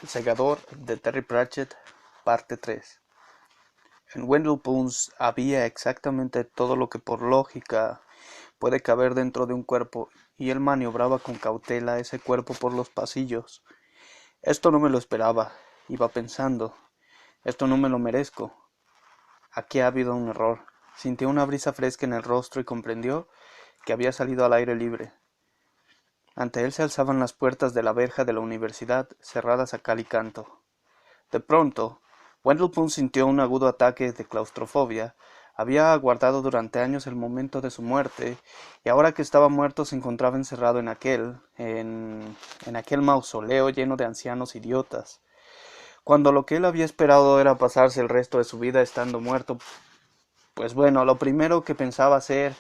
El segador de Terry Pratchett, parte 3. En Wendell Pools había exactamente todo lo que por lógica puede caber dentro de un cuerpo, y él maniobraba con cautela ese cuerpo por los pasillos. Esto no me lo esperaba, iba pensando. Esto no me lo merezco. Aquí ha habido un error. Sintió una brisa fresca en el rostro y comprendió que había salido al aire libre. Ante él se alzaban las puertas de la verja de la universidad, cerradas a cal y canto. De pronto, Wendell sintió un agudo ataque de claustrofobia. Había aguardado durante años el momento de su muerte, y ahora que estaba muerto se encontraba encerrado en aquel mausoleo lleno de ancianos idiotas. Cuando lo que él había esperado era pasarse el resto de su vida estando muerto, pues bueno, lo primero que pensaba hacer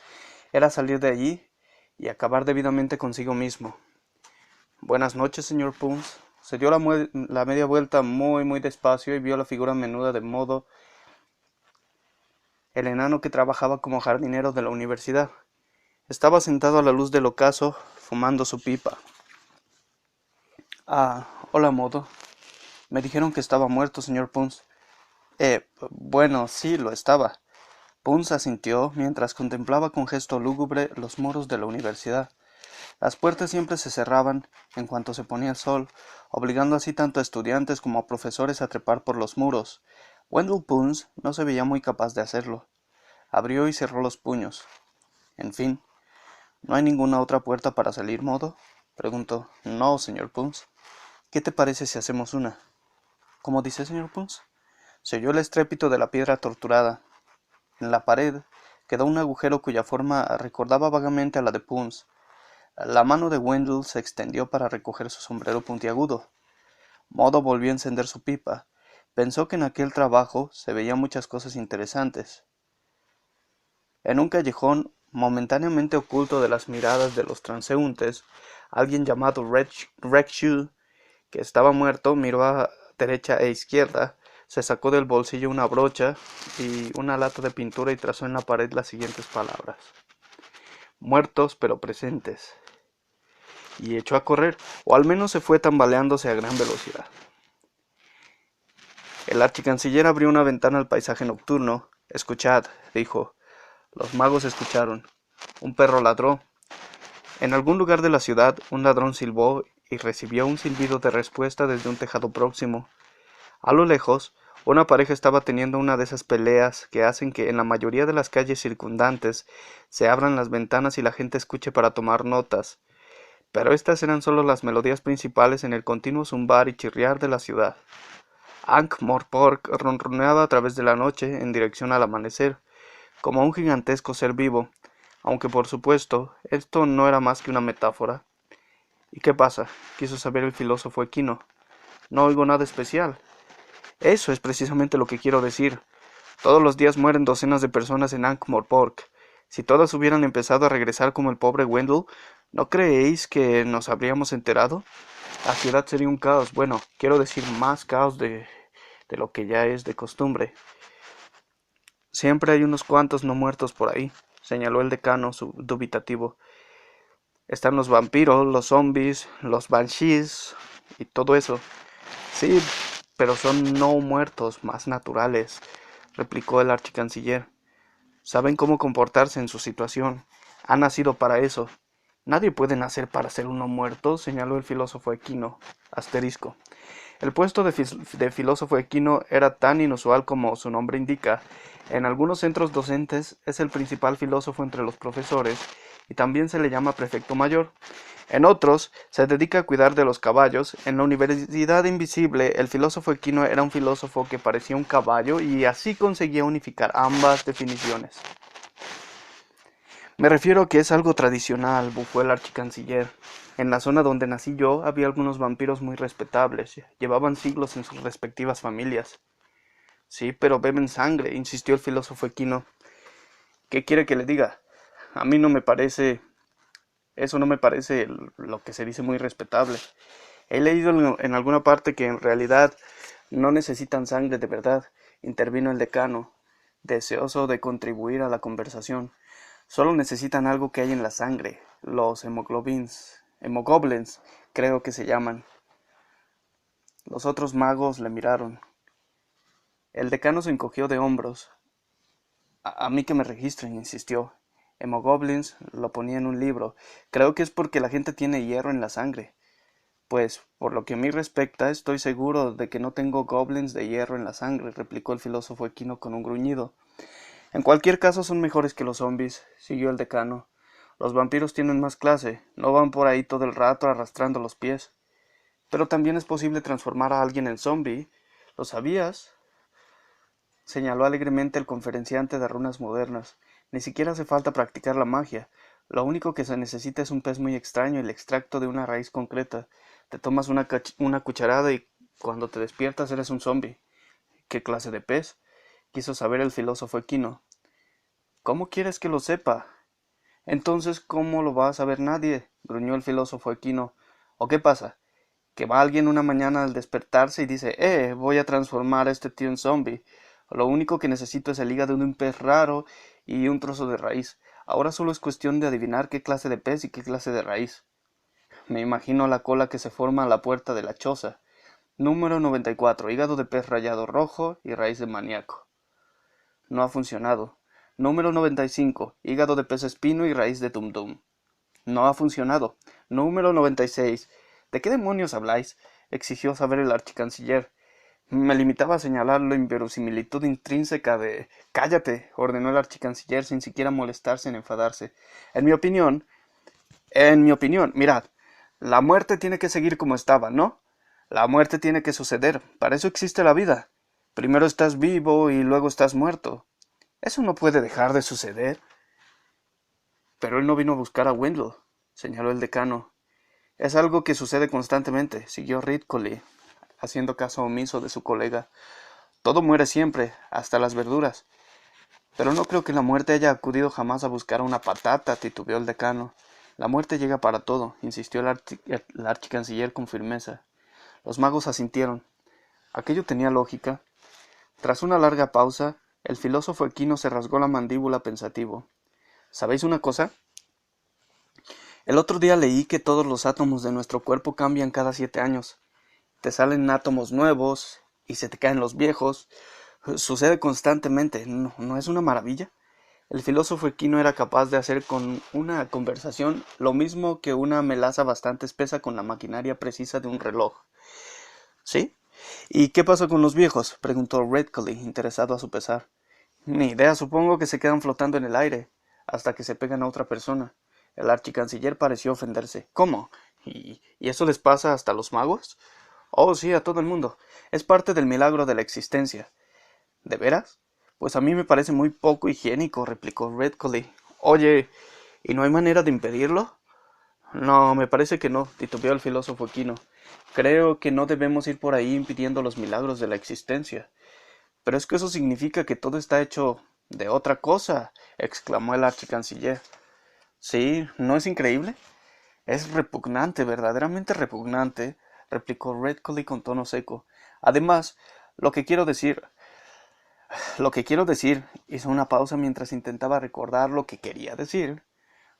era salir de allí y acabar debidamente consigo mismo. Buenas noches, señor Punz. Se dio la media vuelta muy despacio y vio la figura menuda de Modo, el enano que trabajaba como jardinero de la universidad. Estaba sentado a la luz del ocaso, fumando su pipa. Ah, hola, Modo. Me dijeron que estaba muerto, señor Punz. Bueno, sí, lo estaba. Punz asintió mientras contemplaba con gesto lúgubre los muros de la universidad. Las puertas siempre se cerraban en cuanto se ponía el sol, obligando así tanto a estudiantes como a profesores a trepar por los muros. Wendell Punz no se veía muy capaz de hacerlo. Abrió y cerró los puños. En fin, ¿no hay ninguna otra puerta para salir, Modo? Preguntó. No, señor Punz. ¿Qué te parece si hacemos una? ¿Cómo dice, señor Punz? Se oyó el estrépito de la piedra torturada. En la pared quedó un agujero cuya forma recordaba vagamente a la de Punz. La mano de Wendell se extendió para recoger su sombrero puntiagudo. Modo volvió a encender su pipa. Pensó que en aquel trabajo se veían muchas cosas interesantes. En un callejón, momentáneamente oculto de las miradas de los transeúntes, alguien llamado Rexhue, que estaba muerto, miró a derecha e izquierda, se sacó del bolsillo una brocha y una lata de pintura y trazó en la pared las siguientes palabras: muertos pero presentes. Y echó a correr, o al menos se fue tambaleándose a gran velocidad. El archicanciller abrió una ventana al paisaje nocturno. Escuchad, dijo. Los magos escucharon. Un perro ladró. En algún lugar de la ciudad, un ladrón silbó y recibió un silbido de respuesta desde un tejado próximo. A lo lejos, una pareja estaba teniendo una de esas peleas que hacen que en la mayoría de las calles circundantes se abran las ventanas y la gente escuche para tomar notas. Pero estas eran solo las melodías principales en el continuo zumbar y chirriar de la ciudad. Ankh-Morpork ronroneaba a través de la noche en dirección al amanecer, como un gigantesco ser vivo, aunque por supuesto esto no era más que una metáfora. ¿Y qué pasa? Quiso saber el filósofo equino. No oigo nada especial. Eso es precisamente lo que quiero decir. Todos los días mueren docenas de personas en Ankh-Morpork. Si todas hubieran empezado a regresar como el pobre Wendell, ¿no creéis que nos habríamos enterado? La ciudad sería un caos, bueno, quiero decir más caos de lo que ya es de costumbre. Siempre hay unos cuantos no muertos por ahí, señaló el decano dubitativo. Están los vampiros, los zombies, los banshees y todo eso. Sí, pero son no muertos, más naturales, replicó el archicanciller. Saben cómo comportarse en su situación. Han nacido para eso. Nadie puede nacer para ser uno muerto, señaló el filósofo equino. Asterisco. El puesto de filósofo equino era tan inusual como su nombre indica. En algunos centros docentes es el principal filósofo entre los profesores y también se le llama prefecto mayor. En otros se dedica a cuidar de los caballos. En la Universidad Invisible el filósofo equino era un filósofo que parecía un caballo y así conseguía unificar ambas definiciones. Me refiero a que es algo tradicional, bufó el archicanciller. En la zona donde nací yo había algunos vampiros muy respetables. Llevaban siglos en sus respectivas familias. Sí, pero beben sangre, insistió el filósofo equino. ¿Qué quiere que le diga? A mí no me parece... Eso no me parece lo que se dice muy respetable. He leído en alguna parte que en realidad no necesitan sangre de verdad, intervino el decano, deseoso de contribuir a la conversación. Solo necesitan algo que hay en la sangre, los hemoglobins, creo que se llaman. Los otros magos le miraron. El decano se encogió de hombros. A mí que me registren, insistió. Hemogoblins lo ponía en un libro. Creo que es porque la gente tiene hierro en la sangre. Pues, por lo que a mí respecta, estoy seguro de que no tengo goblins de hierro en la sangre, replicó el filósofo equino con un gruñido. En cualquier caso son mejores que los zombis, siguió el decano. Los vampiros tienen más clase, no van por ahí todo el rato arrastrando los pies. Pero también es posible transformar a alguien en zombie. ¿Lo sabías? Señaló alegremente el conferenciante de runas modernas. Ni siquiera hace falta practicar la magia. Lo único que se necesita es un pez muy extraño y el extracto de una raíz concreta. Te tomas una cucharada y cuando te despiertas eres un zombi. ¿Qué clase de pez? Quiso saber el filósofo equino. ¿Cómo quieres que lo sepa? Entonces, ¿cómo lo va a saber nadie? Gruñó el filósofo equino. ¿O qué pasa? Que va alguien una mañana al despertarse y dice, voy a transformar a este tío en zombie. Lo único que necesito es el hígado de un pez raro y un trozo de raíz. Ahora solo es cuestión de adivinar qué clase de pez y qué clase de raíz. Me imagino la cola que se forma a la puerta de la choza. Número 94. Hígado de pez rallado rojo y raíz de maníaco. No ha funcionado. Número 95. Hígado de pez espino y raíz de tum-tum. No ha funcionado. Número 96. ¿De qué demonios habláis? Exigió saber el archicanciller. Me limitaba a señalar la inverosimilitud intrínseca de... Cállate, ordenó el archicanciller sin siquiera molestarse en enfadarse. En mi opinión, mirad, la muerte tiene que seguir como estaba, ¿no? La muerte tiene que suceder, para eso existe la vida. Primero estás vivo y luego estás muerto. Eso no puede dejar de suceder. Pero él no vino a buscar a Wendell, señaló el decano. Es algo que sucede constantemente, siguió Ridcully, haciendo caso omiso de su colega. Todo muere siempre, hasta las verduras. Pero no creo que la muerte haya acudido jamás a buscar una patata, titubeó el decano. La muerte llega para todo, insistió el archicanciller con firmeza. Los magos asintieron. Aquello tenía lógica. Tras una larga pausa, el filósofo equino se rasgó la mandíbula pensativo. ¿Sabéis una cosa? El otro día leí que todos los átomos de nuestro cuerpo cambian cada 7 años. Te salen átomos nuevos y se te caen los viejos. Sucede constantemente. ¿No es una maravilla? El filósofo equino era capaz de hacer con una conversación lo mismo que una melaza bastante espesa con la maquinaria precisa de un reloj. ¿Sí? ¿Y qué pasa con los viejos? Preguntó Redcully, interesado a su pesar. Ni idea, supongo que se quedan flotando en el aire, hasta que se pegan a otra persona. El archicanciller pareció ofenderse. ¿Cómo? ¿Y eso les pasa hasta a los magos? Oh, sí, a todo el mundo. Es parte del milagro de la existencia. ¿De veras? Pues a mí me parece muy poco higiénico, replicó Redcully. Oye, ¿y no hay manera de impedirlo? No, me parece que no, titubeó el filósofo equino. Creo que no debemos ir por ahí impidiendo los milagros de la existencia. Pero es que eso significa que todo está hecho de otra cosa, exclamó el archicanciller. Sí, ¿no es increíble? Es repugnante, verdaderamente repugnante, replicó Redcully con tono seco. Además, lo que quiero decir, hizo una pausa mientras intentaba recordar lo que quería decir.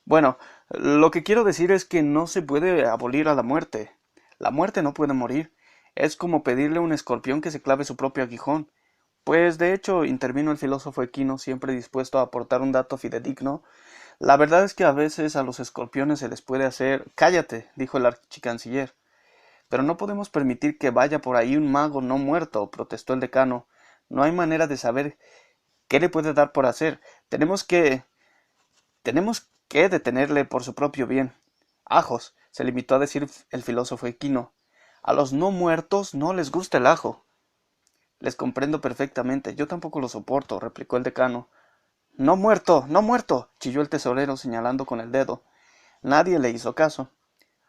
Bueno, lo que quiero decir es que no se puede abolir a la muerte. La muerte no puede morir. Es como pedirle a un escorpión que se clave su propio aguijón. Pues de hecho, intervino el filósofo equino, siempre dispuesto a aportar un dato fidedigno. La verdad es que a veces a los escorpiones se les puede hacer... Cállate, dijo el archicanciller. Pero no podemos permitir que vaya por ahí un mago no muerto, protestó el decano. No hay manera de saber qué le puede dar por hacer. Tenemos que detenerle por su propio bien. Ajos, se limitó a decir el filósofo equino. A los no muertos no les gusta el ajo. Les comprendo perfectamente, yo tampoco lo soporto, replicó el decano. No muerto, no muerto, chilló el tesorero señalando con el dedo. Nadie le hizo caso.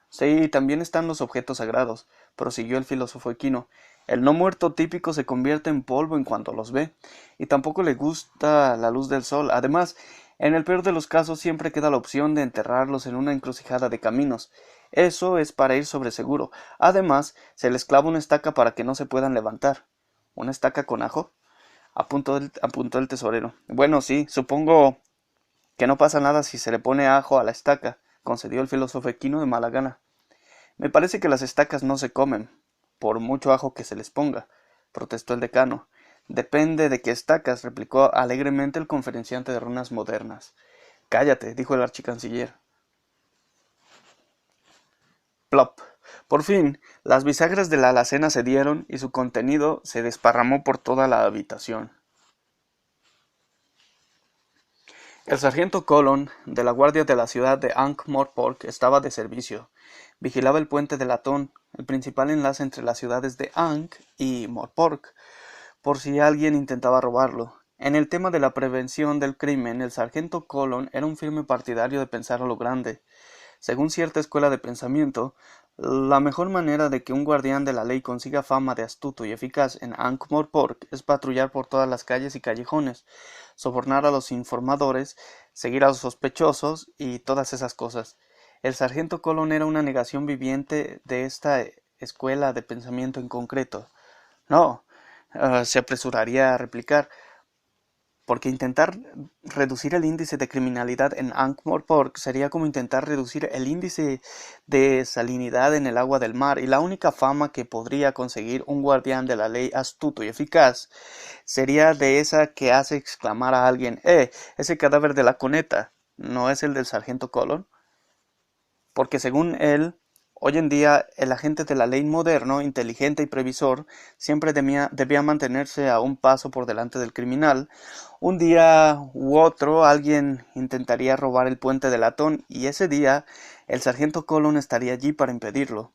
Sí, también están los objetos sagrados, prosiguió el filósofo equino. El no muerto típico se convierte en polvo en cuanto los ve, y tampoco le gusta la luz del sol. Además, en el peor de los casos siempre queda la opción de enterrarlos en una encrucijada de caminos. Eso es para ir sobre seguro. Además, se les clava una estaca para que no se puedan levantar. ¿Una estaca con ajo? Apuntó el tesorero. Bueno, sí, supongo que no pasa nada si se le pone ajo a la estaca, concedió el filósofo equino de mala gana. Me parece que las estacas no se comen. por mucho ajo que se les ponga, protestó el decano. Depende de qué estacas, replicó alegremente el conferenciante de runas modernas. Cállate, dijo el archicanciller. Plop. Por fin, las bisagras de la alacena cedieron y su contenido se desparramó por toda la habitación. El sargento Colon, de la guardia de la ciudad de Ankh-Morpork, estaba de servicio. Vigilaba el puente de Latón, el principal enlace entre las ciudades de Ankh y Morpork, por si alguien intentaba robarlo. En el tema de la prevención del crimen, el sargento Colon era un firme partidario de pensar a lo grande. Según cierta escuela de pensamiento, la mejor manera de que un guardián de la ley consiga fama de astuto y eficaz en Ankh-Morpork es patrullar por todas las calles y callejones, sobornar a los informadores, seguir a los sospechosos y todas esas cosas. El sargento Colon era una negación viviente de esta escuela de pensamiento en concreto. No, se apresuraría a replicar, porque intentar reducir el índice de criminalidad en Ankh-Morpork sería como intentar reducir el índice de salinidad en el agua del mar, y la única fama que podría conseguir un guardián de la ley astuto y eficaz sería de esa que hace exclamar a alguien: ese cadáver de la coneta, ¿no es el del sargento Colon? Porque según él, hoy en día el agente de la ley moderno, inteligente y previsor, siempre debía mantenerse a un paso por delante del criminal. Un día u otro alguien intentaría robar el puente de Latón, y ese día el sargento Colon estaría allí para impedirlo.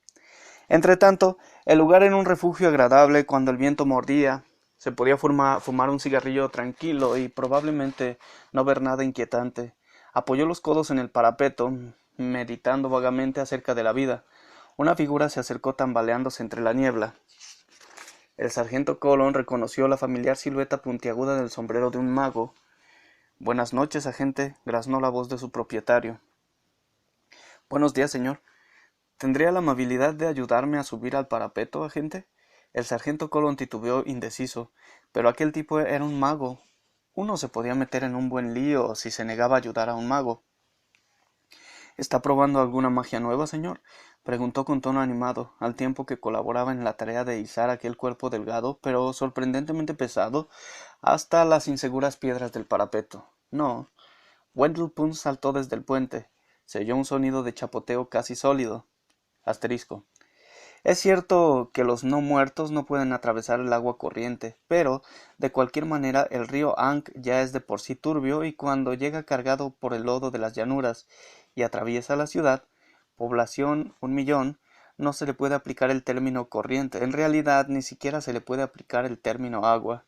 Entretanto, el lugar era un refugio agradable cuando el viento mordía. Se podía fumar un cigarrillo tranquilo y probablemente no ver nada inquietante. Apoyó los codos en el parapeto, meditando vagamente acerca de la vida. Una figura se acercó tambaleándose entre la niebla. El sargento Colon reconoció la familiar silueta puntiaguda del sombrero de un mago. «Buenas noches, agente», graznó la voz de su propietario. «Buenos días, señor. ¿Tendría la amabilidad de ayudarme a subir al parapeto, agente?» El sargento Colon titubeó indeciso, pero aquel tipo era un mago. Uno se podía meter en un buen lío si se negaba a ayudar a un mago. «¿Está probando alguna magia nueva, señor?», preguntó con tono animado, al tiempo que colaboraba en la tarea de izar aquel cuerpo delgado, pero sorprendentemente pesado, hasta las inseguras piedras del parapeto. «No». Wendell Punch saltó desde el puente. Se oyó un sonido de chapoteo casi sólido. Asterisco. Es cierto que los no muertos no pueden atravesar el agua corriente, pero, de cualquier manera, el río Ankh ya es de por sí turbio, y cuando llega cargado por el lodo de las llanuras y atraviesa la ciudad, población 1.000.000, no se le puede aplicar el término corriente. En realidad, ni siquiera se le puede aplicar el término agua.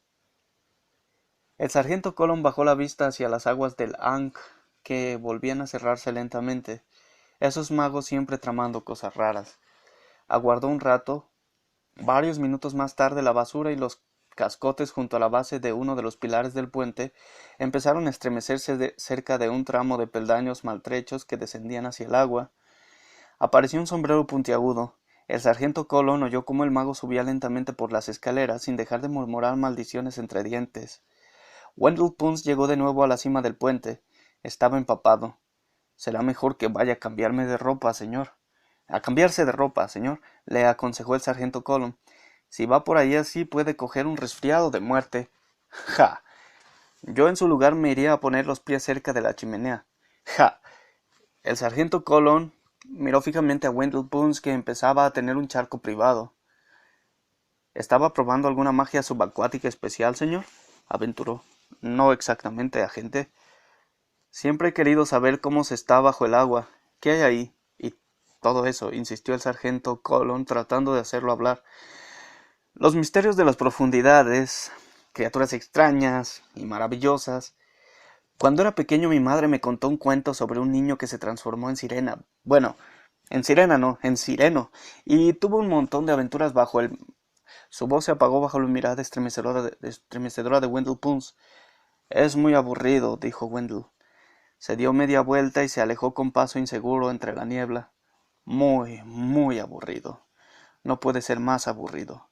El sargento Colon bajó la vista hacia las aguas del Ankh, que volvían a cerrarse lentamente. Esos magos siempre tramando cosas raras. Aguardó un rato. Varios minutos más tarde, la basura y los cascotes junto a la base de uno de los pilares del puente empezaron a estremecerse cerca de un tramo de peldaños maltrechos que descendían hacia el agua. Apareció un sombrero puntiagudo. El sargento Colon oyó cómo el mago subía lentamente por las escaleras sin dejar de murmurar maldiciones entre dientes. Wendell Punch llegó de nuevo a la cima del puente. Estaba empapado. «Será mejor que vaya a cambiarme de ropa, señor». «A cambiarse de ropa, señor», le aconsejó el sargento Colon. «Si va por ahí así puede coger un resfriado de muerte». «Ja. Yo en su lugar me iría a poner los pies cerca de la chimenea». «Ja». El sargento Colon miró fijamente a Wendell Punch, que empezaba a tener un charco privado. «¿Estaba probando alguna magia subacuática especial, señor?», aventuró. «No exactamente, agente. Siempre he querido saber cómo se está bajo el agua. ¿Qué hay ahí? Y todo eso», insistió el sargento Colon, tratando de hacerlo hablar. «Los misterios de las profundidades, criaturas extrañas y maravillosas. Cuando era pequeño mi madre me contó un cuento sobre un niño que se transformó en sirena. Bueno, en sirena no, en sireno. Y tuvo un montón de aventuras bajo el...». Su voz se apagó bajo la mirada estremecedora de Wendell Punch. «Es muy aburrido», dijo Wendell. Se dio media vuelta y se alejó con paso inseguro entre la niebla. «Muy, muy aburrido. No puede ser más aburrido».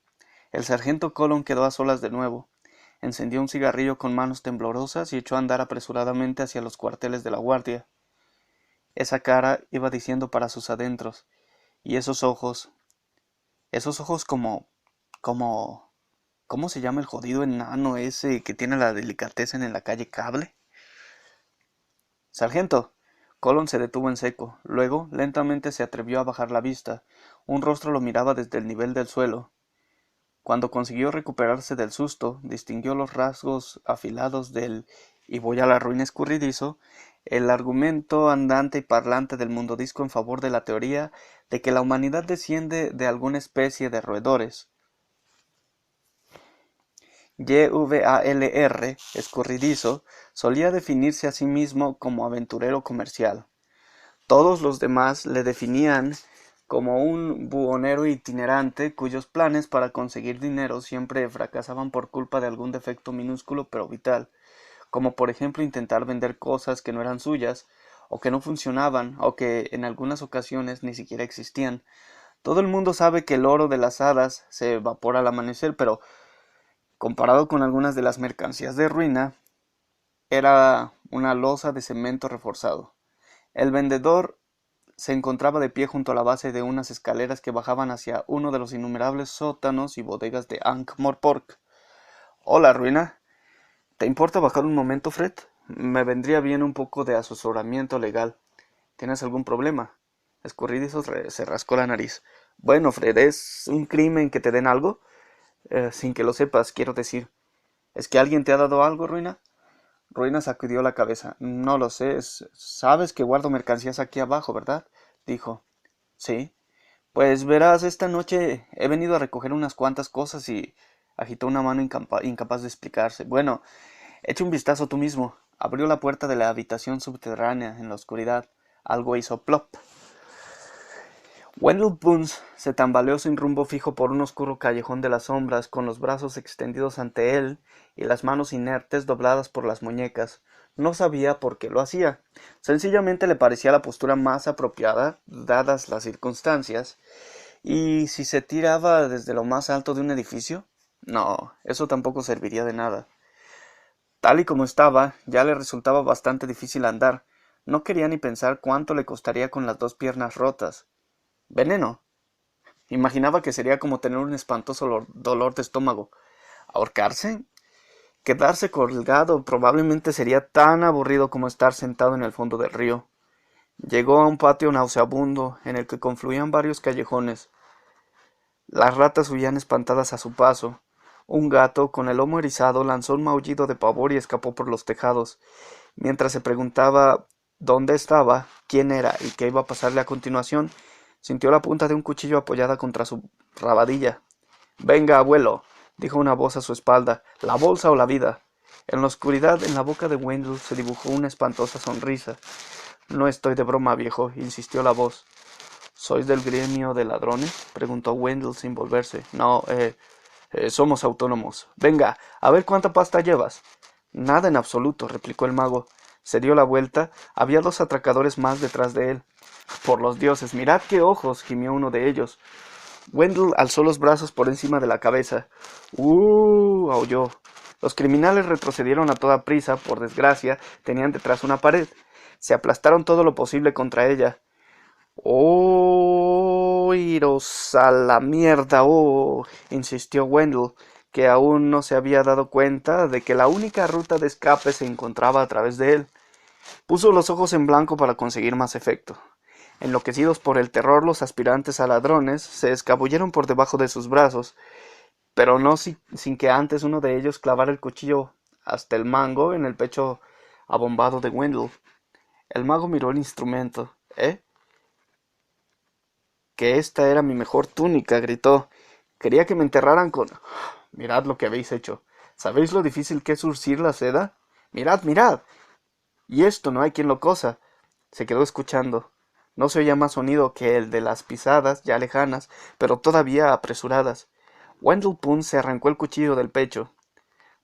El sargento Colon quedó a solas de nuevo. Encendió un cigarrillo con manos temblorosas y echó a andar apresuradamente hacia los cuarteles de la guardia. Esa cara iba diciendo para sus adentros, y esos ojos, Esos ojos como, ¿cómo se llama el jodido enano ese que tiene la delicatessen en la calle Cable? Sargento. Colon se detuvo en seco. Luego, lentamente se atrevió a bajar la vista. Un rostro lo miraba desde el nivel del suelo. Cuando consiguió recuperarse del susto, distinguió los rasgos afilados del "y voy a la ruina" escurridizo, el argumento andante y parlante del mundodisco en favor de la teoría de que la humanidad desciende de alguna especie de roedores. YVALR, escurridizo, solía definirse a sí mismo como aventurero comercial. Todos los demás le definían como un buhonero itinerante cuyos planes para conseguir dinero siempre fracasaban por culpa de algún defecto minúsculo pero vital, como por ejemplo intentar vender cosas que no eran suyas, o que no funcionaban, o que en algunas ocasiones ni siquiera existían. Todo el mundo sabe que el oro de las hadas se evapora al amanecer, pero comparado con algunas de las mercancías de ruina, era una losa de cemento reforzado. El vendedor se encontraba de pie junto a la base de unas escaleras que bajaban hacia uno de los innumerables sótanos y bodegas de Ankh-Morpork. «Hola, ruina. ¿Te importa bajar un momento, Fred? Me vendría bien un poco de asesoramiento legal. ¿Tienes algún problema?» Escurridizo se rascó la nariz. «Bueno, Fred, ¿es un crimen que te den algo? Sin que lo sepas, quiero decir. ¿Es que alguien te ha dado algo, ruina?» Ruina sacudió la cabeza. «No lo sé. Sabes que guardo mercancías aquí abajo, ¿verdad?», dijo. «Sí». «Pues verás, esta noche he venido a recoger unas cuantas cosas y...» Agitó una mano incapaz de explicarse. «Bueno, echa un vistazo tú mismo». Abrió la puerta de la habitación subterránea en la oscuridad. Algo hizo plop. Wendell Bunce se tambaleó sin rumbo fijo por un oscuro callejón de las sombras, con los brazos extendidos ante él y las manos inertes dobladas por las muñecas. No sabía por qué lo hacía. Sencillamente le parecía la postura más apropiada, dadas las circunstancias. ¿Y si se tiraba desde lo más alto de un edificio? No, eso tampoco serviría de nada. Tal y como estaba, ya le resultaba bastante difícil andar. No quería ni pensar cuánto le costaría con las dos piernas rotas. Veneno. Imaginaba que sería como tener un espantoso dolor de estómago. ¿Ahorcarse? Quedarse colgado probablemente sería tan aburrido como estar sentado en el fondo del río. Llegó a un patio nauseabundo en el que confluían varios callejones. Las ratas huían espantadas a su paso. Un gato, con el lomo erizado, lanzó un maullido de pavor y escapó por los tejados. Mientras se preguntaba dónde estaba, quién era y qué iba a pasarle a continuación, sintió la punta de un cuchillo apoyada contra su rabadilla. «Venga, abuelo», dijo una voz a su espalda, «la bolsa o la vida». En la oscuridad, en la boca de Wendell se dibujó una espantosa sonrisa. «No estoy de broma, viejo», insistió la voz. «¿Sois del gremio de ladrones?», preguntó Wendell sin volverse. «No, somos autónomos. Venga, a ver cuánta pasta llevas». «Nada en absoluto», replicó el mago. Se dio la vuelta. Había dos atracadores más detrás de él. «Por los dioses, mirad qué ojos», gimió uno de ellos. Wendell alzó los brazos por encima de la cabeza. Aulló. Los criminales retrocedieron a toda prisa. Por desgracia, tenían detrás una pared. Se aplastaron todo lo posible contra ella. «¡Oh, iros a la mierda! ¡Oh!», insistió Wendell, que aún no se había dado cuenta de que la única ruta de escape se encontraba a través de él. Puso los ojos en blanco para conseguir más efecto. Enloquecidos por el terror, los aspirantes a ladrones se escabulleron por debajo de sus brazos, pero no sin que antes uno de ellos clavara el cuchillo hasta el mango en el pecho abombado de Wendell. El mago miró el instrumento. «Que esta era mi mejor túnica», gritó. «Quería que me enterraran con... Mirad lo que habéis hecho. ¿Sabéis lo difícil que es zurcir la seda? Mirad, mirad. Y esto no hay quien lo cosa». Se quedó escuchando. No se oía más sonido que el de las pisadas, ya lejanas, pero todavía apresuradas. Wendell Punch se arrancó el cuchillo del pecho.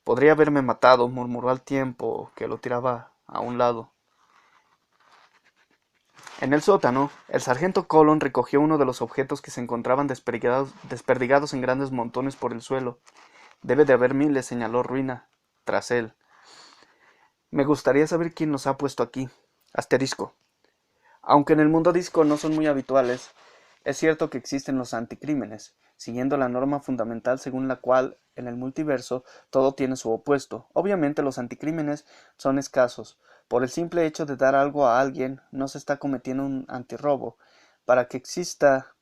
«Podría haberme matado», murmuró al tiempo que lo tiraba a un lado. En el sótano, el sargento Colon recogió uno de los objetos que se encontraban desperdigados en grandes montones por el suelo. «Debe de haber miles», señaló Ruina, tras él. «Me gustaría saber quién los ha puesto aquí». Asterisco. Aunque en el mundo disco no son muy habituales, Es cierto que existen los anticrímenes, siguiendo la norma fundamental según la cual en el multiverso todo tiene su opuesto. Obviamente los anticrímenes son escasos. Por el simple hecho de dar algo a alguien, no se está cometiendo un antirrobo. Para que exista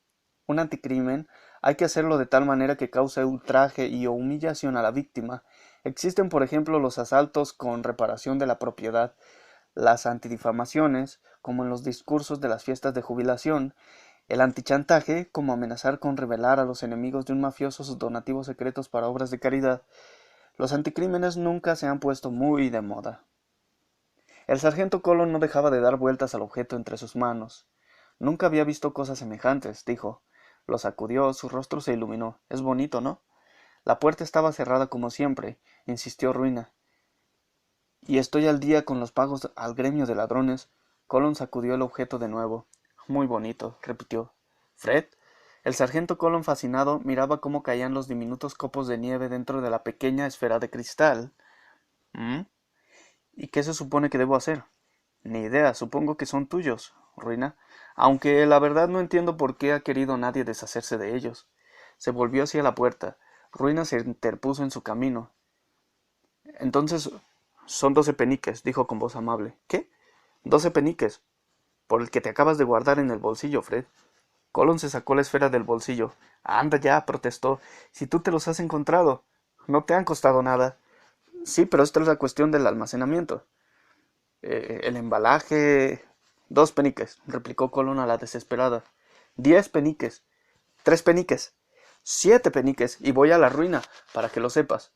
un anticrimen, hay que hacerlo de tal manera que cause ultraje y o humillación a la víctima. Existen, por ejemplo, los asaltos con reparación de la propiedad, las antidifamaciones, como en los discursos de las fiestas de jubilación, el antichantaje, como amenazar con revelar a los enemigos de un mafioso sus donativos secretos para obras de caridad. Los anticrímenes nunca se han puesto muy de moda. El sargento Colon no dejaba de dar vueltas al objeto entre sus manos. Nunca había visto cosas semejantes, dijo. Lo sacudió, su rostro se iluminó. Es bonito, ¿no? La puerta estaba cerrada como siempre, insistió Ruina. Y estoy al día con los pagos al gremio de ladrones. Colon sacudió el objeto de nuevo. Muy bonito, repitió. ¿Fred? El sargento Colon, fascinado, miraba cómo caían los diminutos copos de nieve dentro de la pequeña esfera de cristal. ¿Mm? ¿Y qué se supone que debo hacer? Ni idea, supongo que son tuyos, Ruina, aunque la verdad no entiendo por qué ha querido nadie deshacerse de ellos. Se volvió hacia la puerta. Ruina se interpuso en su camino. Entonces, son 12 peniques, dijo con voz amable. ¿Qué? 12 peniques. Por el que te acabas de guardar en el bolsillo, Fred. Colon se sacó la esfera del bolsillo. Anda ya, protestó. Si tú te los has encontrado. No te han costado nada. Sí, pero esta es la cuestión del almacenamiento. El embalaje... 2 peniques, replicó Colon a la desesperada. 10 peniques. 3 peniques. 7 peniques, y voy a la ruina, para que lo sepas.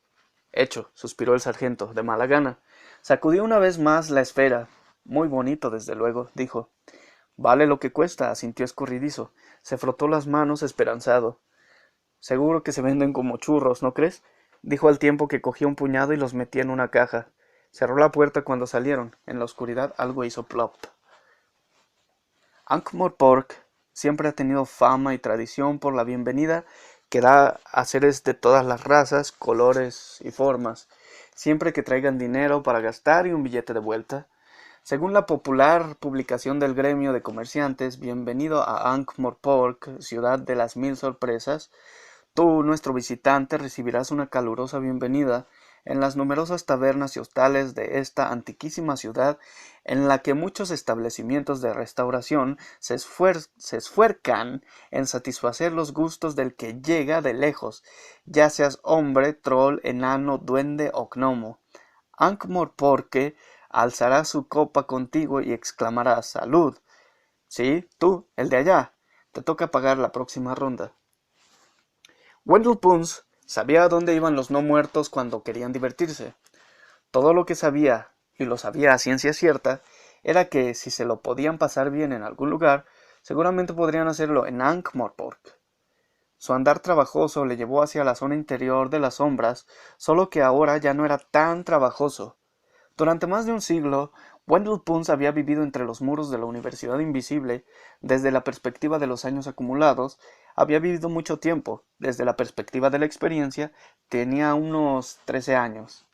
Hecho, suspiró el sargento, de mala gana. Sacudió una vez más la esfera. Muy bonito, desde luego, dijo. Vale lo que cuesta, asintió escurridizo. Se frotó las manos esperanzado. Seguro que se venden como churros, ¿no crees? Dijo al tiempo que cogía un puñado y los metía en una caja. Cerró la puerta cuando salieron. En la oscuridad algo hizo plop. Ankh-Morpork siempre ha tenido fama y tradición por la bienvenida que da a seres de todas las razas, colores y formas, siempre que traigan dinero para gastar y un billete de vuelta. Según la popular publicación del gremio de comerciantes, bienvenido a Ankh-Morpork, ciudad de las 1000 sorpresas, tú, nuestro visitante, recibirás una calurosa bienvenida en las numerosas tabernas y hostales de esta antiquísima ciudad, en la que muchos establecimientos de restauración se esfuercan en satisfacer los gustos del que llega de lejos, ya seas hombre, troll, enano, duende o gnomo. Ankh-Morpork alzará su copa contigo y exclamará ¡Salud! Sí, tú, el de allá, te toca pagar la próxima ronda. Wendell Punz sabía a dónde iban los no muertos cuando querían divertirse. Todo lo que sabía, y lo sabía a ciencia cierta, era que si se lo podían pasar bien en algún lugar, seguramente podrían hacerlo en Ankh-Morpork. Su andar trabajoso le llevó hacia la zona interior de las sombras, solo que ahora ya no era tan trabajoso. Durante más de un siglo, Wendell Punz había vivido entre los muros de la Universidad Invisible. Desde la perspectiva de los años acumulados, había vivido mucho tiempo. Desde la perspectiva de la experiencia, tenía unos 13 años.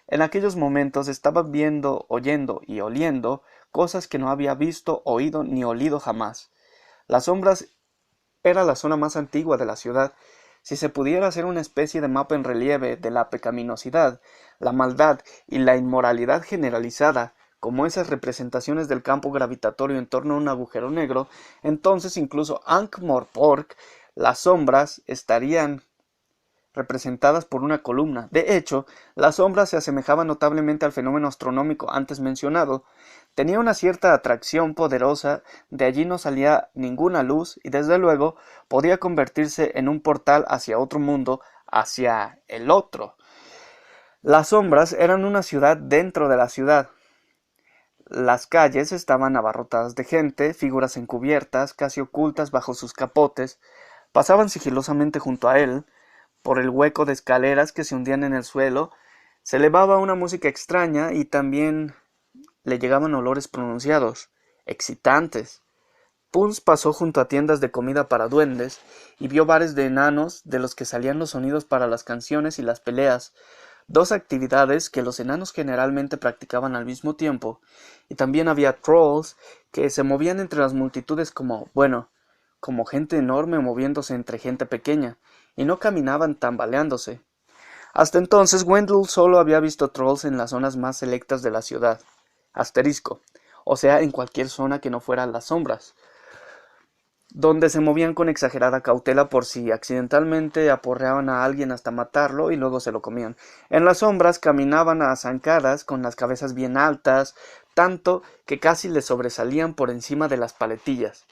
En aquellos momentos estaba viendo, oyendo y oliendo cosas que no había visto, oído ni olido jamás. Las sombras era la zona más antigua de la ciudad. Si se pudiera hacer una especie de mapa en relieve de la pecaminosidad, la maldad y la inmoralidad generalizada, como esas representaciones del campo gravitatorio en torno a un agujero negro, entonces incluso Ankh-Morpork, las sombras estarían representadas por una columna. De hecho, las sombras se asemejaban notablemente al fenómeno astronómico antes mencionado. Tenía una cierta atracción poderosa, de allí no salía ninguna luz y desde luego podía convertirse en un portal hacia otro mundo, hacia el otro. Las sombras eran una ciudad dentro de la ciudad. Las calles estaban abarrotadas de gente, figuras encubiertas, casi ocultas bajo sus capotes, pasaban sigilosamente junto a él. Por el hueco de escaleras que se hundían en el suelo, se elevaba una música extraña y también le llegaban olores pronunciados, excitantes. Punz pasó junto a tiendas de comida para duendes y vio bares de enanos de los que salían los sonidos para las canciones y las peleas, dos actividades que los enanos generalmente practicaban al mismo tiempo, y también había trolls que se movían entre las multitudes como, bueno, como gente enorme moviéndose entre gente pequeña, y no caminaban tambaleándose. Hasta entonces Wendell solo había visto trolls en las zonas más selectas de la ciudad. Asterisco. O sea, en cualquier zona que no fuera las sombras, donde se movían con exagerada cautela por si accidentalmente aporreaban a alguien hasta matarlo y luego se lo comían. En las sombras caminaban a zancadas con las cabezas bien altas, tanto que casi les sobresalían por encima de las paletillas.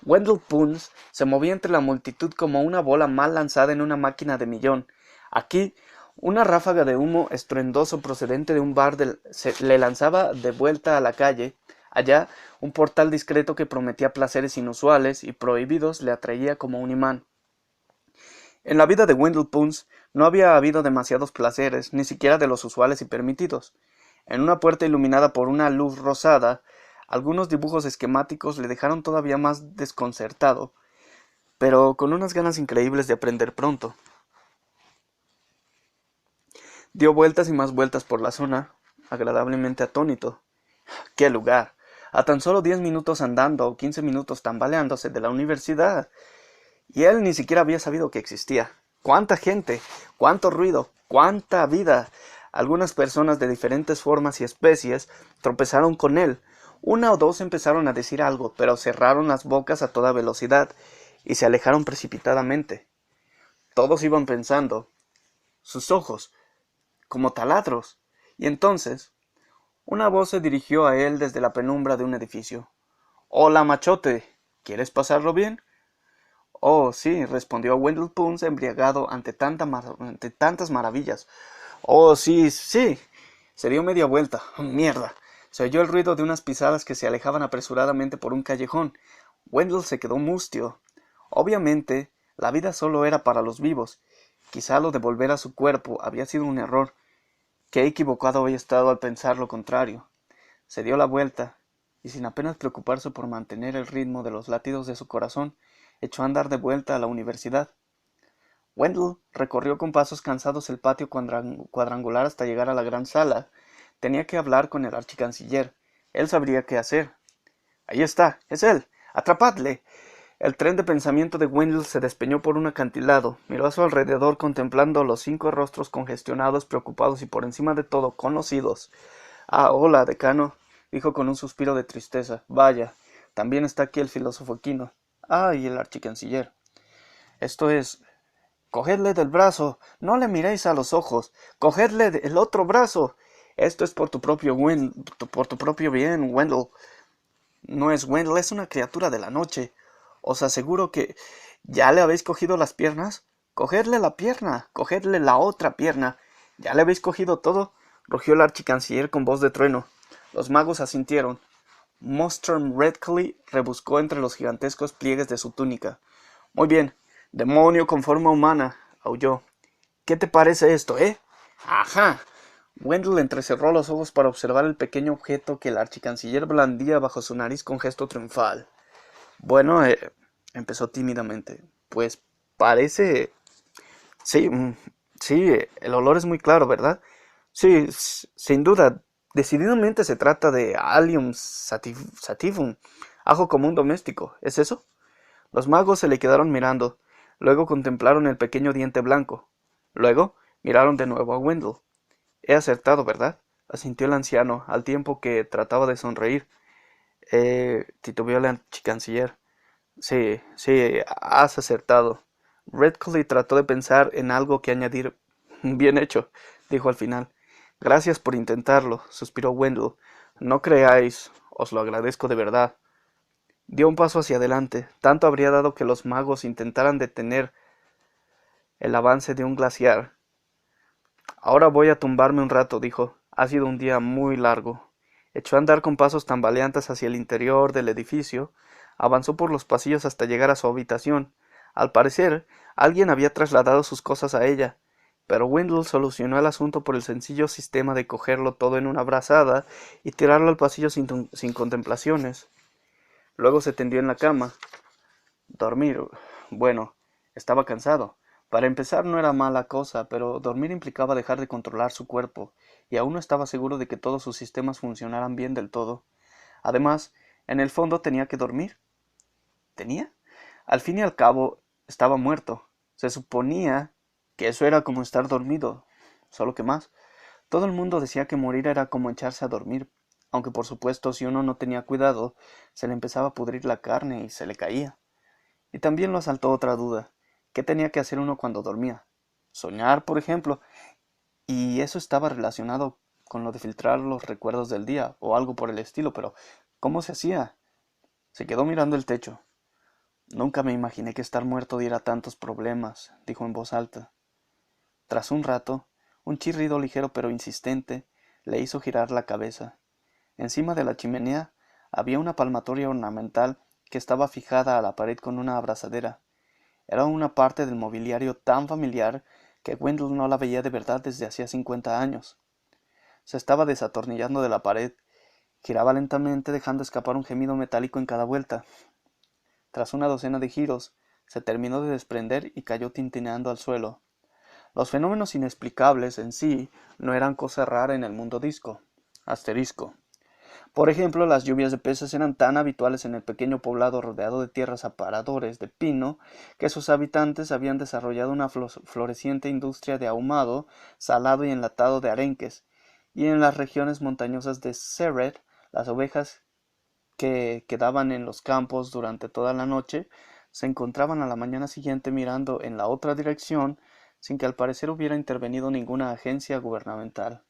Wendell Punz se movía entre la multitud como una bola mal lanzada en una máquina de millón. Aquí, una ráfaga de humo estruendoso procedente de un bar le lanzaba de vuelta a la calle. Allá, un portal discreto que prometía placeres inusuales y prohibidos le atraía como un imán. En la vida de Wendell Punz no había habido demasiados placeres, ni siquiera de los usuales y permitidos. En una puerta iluminada por una luz rosada, algunos dibujos esquemáticos le dejaron todavía más desconcertado, pero con unas ganas increíbles de aprender pronto. Dio vueltas y más vueltas por la zona, agradablemente atónito. ¡Qué lugar! A tan solo 10 minutos andando o 15 minutos tambaleándose de la universidad. Y él ni siquiera había sabido que existía. ¡Cuánta gente! ¡Cuánto ruido! ¡Cuánta vida! Algunas personas de diferentes formas y especies tropezaron con él. Una o dos empezaron a decir algo, pero cerraron las bocas a toda velocidad y se alejaron precipitadamente. Todos iban pensando, sus ojos, como taladros. Y entonces, una voz se dirigió a él desde la penumbra de un edificio. «Hola, machote. ¿Quieres pasarlo bien?» «Oh, sí», respondió Wendell Punz embriagado ante tantas maravillas. «Oh, sí, sí». Se dio media vuelta. «Mierda». Se oyó el ruido de unas pisadas que se alejaban apresuradamente por un callejón. Wendell se quedó mustio. Obviamente, la vida solo era para los vivos. Quizá lo de volver a su cuerpo había sido un error. Qué equivocado había estado al pensar lo contrario. Se dio la vuelta, y sin apenas preocuparse por mantener el ritmo de los latidos de su corazón, echó a andar de vuelta a la universidad. Wendell recorrió con pasos cansados el patio cuadrangular hasta llegar a la gran sala. Tenía que hablar con el archicanciller. Él sabría qué hacer. «Ahí está, es él. ¡Atrapadle!». El tren de pensamiento de Wendell se despeñó por un acantilado. Miró a su alrededor contemplando los 5 rostros congestionados, preocupados y por encima de todo conocidos. «Ah, hola, decano», dijo con un suspiro de tristeza. «Vaya, también está aquí el filósofo Quino. Ah, y el archicanciller. Esto es... Cogedle del brazo, no le miréis a los ojos. Cogedle el otro brazo. Esto es por tu propio bien, Wendell. No es Wendell, es una criatura de la noche. Os aseguro que... ¿Ya le habéis cogido las piernas? Cogedle la pierna, cogedle la otra pierna. ¿Ya le habéis cogido todo?», rugió el archicanciller con voz de trueno. Los magos asintieron. Mostrom Redcliffe rebuscó entre los gigantescos pliegues de su túnica. «Muy bien, demonio con forma humana», aulló. «¿Qué te parece esto, eh?» «Ajá». Wendell entrecerró los ojos para observar el pequeño objeto que el archicanciller blandía bajo su nariz con gesto triunfal. «Bueno, empezó tímidamente. «Pues parece... Sí, sí, el olor es muy claro, ¿verdad?» «Sí, sin duda. Decididamente se trata de Allium sativum, ajo común doméstico. ¿Es eso?» Los magos se le quedaron mirando. Luego contemplaron el pequeño diente blanco. Luego miraron de nuevo a Wendell. «He acertado, ¿verdad?», asintió el anciano, al tiempo que trataba de sonreír. Titubeó el archicanciller. «Sí, sí, has acertado». Redcliffe trató de pensar en algo que añadir. «Bien hecho», dijo al final. «Gracias por intentarlo», suspiró Wendell. «No creáis, os lo agradezco de verdad». Dio un paso hacia adelante. Tanto habría dado que los magos intentaran detener el avance de un glaciar. «Ahora voy a tumbarme un rato», dijo. «Ha sido un día muy largo». Echó a andar con pasos tambaleantes hacia el interior del edificio. Avanzó por los pasillos hasta llegar a su habitación. Al parecer, alguien había trasladado sus cosas a ella, pero Wendell solucionó el asunto por el sencillo sistema de cogerlo todo en una brazada y tirarlo al pasillo sin contemplaciones. Luego se tendió en la cama. Dormir. Bueno, estaba cansado. Para empezar no era mala cosa, pero dormir implicaba dejar de controlar su cuerpo, y aún no estaba seguro de que todos sus sistemas funcionaran bien del todo. Además, en el fondo tenía que dormir. ¿Tenía? Al fin y al cabo, estaba muerto. Se suponía que eso era como estar dormido, solo que más. Todo el mundo decía que morir era como echarse a dormir, aunque por supuesto si uno no tenía cuidado, se le empezaba a pudrir la carne y se le caía. Y también lo asaltó otra duda. ¿Qué tenía que hacer uno cuando dormía? Soñar, por ejemplo, y eso estaba relacionado con lo de filtrar los recuerdos del día o algo por el estilo, pero ¿cómo se hacía? Se quedó mirando el techo. Nunca me imaginé que estar muerto diera tantos problemas, dijo en voz alta. Tras un rato, un chirrido ligero pero insistente le hizo girar la cabeza. Encima de la chimenea había una palmatoria ornamental que estaba fijada a la pared con una abrazadera. Era una parte del mobiliario tan familiar que Wendell no la veía de verdad desde hacía 50 años. Se estaba desatornillando de la pared. Giraba lentamente dejando escapar un gemido metálico en cada vuelta. Tras una docena de giros, se terminó de desprender y cayó tintineando al suelo. Los fenómenos inexplicables en sí no eran cosa rara en el mundo disco. Asterisco. Por ejemplo, las lluvias de peces eran tan habituales en el pequeño poblado rodeado de tierras aparadores de pino que sus habitantes habían desarrollado una floreciente industria de ahumado, salado y enlatado de arenques, y en las regiones montañosas de Seret, las ovejas que quedaban en los campos durante toda la noche se encontraban a la mañana siguiente mirando en la otra dirección sin que al parecer hubiera intervenido ninguna agencia gubernamental.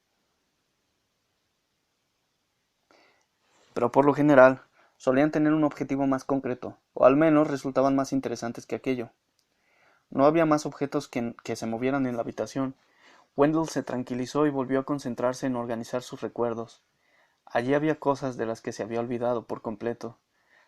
Pero por lo general solían tener un objetivo más concreto, o al menos resultaban más interesantes que aquello. No había más objetos que se movieran en la habitación. Wendell se tranquilizó y volvió a concentrarse en organizar sus recuerdos. Allí había cosas de las que se había olvidado por completo.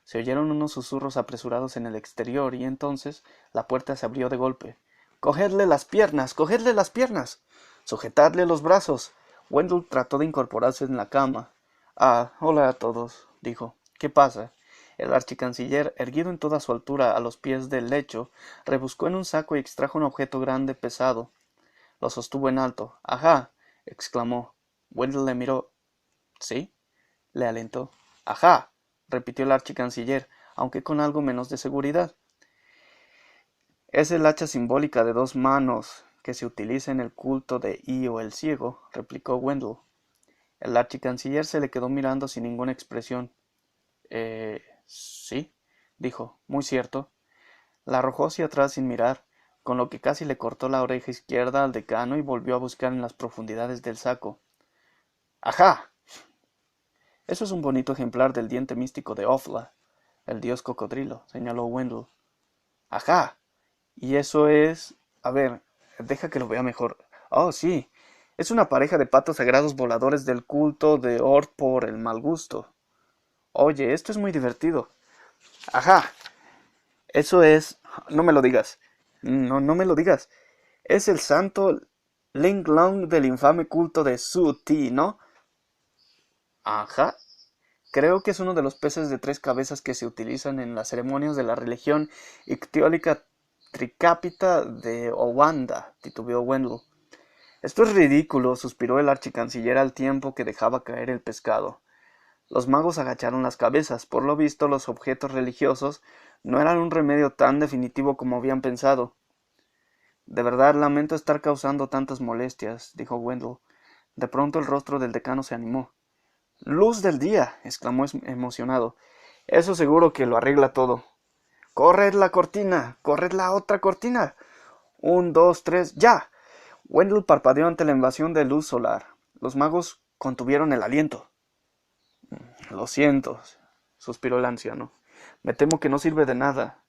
Se oyeron unos susurros apresurados en el exterior y entonces la puerta se abrió de golpe. —¡Cogedle las piernas! ¡Cogedle las piernas! ¡Sujetadle los brazos! Wendell trató de incorporarse en la cama. —Ah, hola a todos —dijo—. ¿Qué pasa? El archicanciller, erguido en toda su altura a los pies del lecho, rebuscó en un saco y extrajo un objeto grande pesado. Lo sostuvo en alto. —¡Ajá! —exclamó. Wendell le miró. —¿Sí? —le alentó. —¡Ajá! —repitió el archicanciller, aunque con algo menos de seguridad. —Es el hacha simbólica de 2 manos que se utiliza en el culto de Io el Ciego —replicó Wendell. El archicanciller se le quedó mirando sin ninguna expresión. Sí —dijo—, muy cierto. La arrojó hacia atrás sin mirar, con lo que casi le cortó la oreja izquierda al decano y volvió a buscar en las profundidades del saco. —¡Ajá! Eso es un bonito ejemplar del diente místico de Ofla, el dios cocodrilo —señaló Wendell. —¡Ajá! Y eso es... A ver, deja que lo vea mejor. Oh, sí. Es una pareja de patos sagrados voladores del culto de Orpor el mal gusto. Oye, esto es muy divertido. Ajá. Eso es... No me lo digas. No, no me lo digas. Es el santo Ling Long del infame culto de Su Ti, ¿no? Ajá. Creo que es uno de los peces de 3 cabezas que se utilizan en las ceremonias de la religión ictiólica tricápita de Owanda, titubeó Wendell. Esto es ridículo, suspiró el archicanciller al tiempo que dejaba caer el pescado. Los magos agacharon las cabezas. Por lo visto, los objetos religiosos no eran un remedio tan definitivo como habían pensado. De verdad lamento estar causando tantas molestias, dijo Wendell. De pronto el rostro del decano se animó. —¡Luz del día! —exclamó emocionado—. Eso seguro que lo arregla todo. —¡Corred la cortina! ¡Corred la otra cortina! 1, 2, 3, ¡ya! Wendell parpadeó ante la invasión de luz solar. Los magos contuvieron el aliento. —Lo siento —suspiró el anciano—. Me temo que no sirve de nada.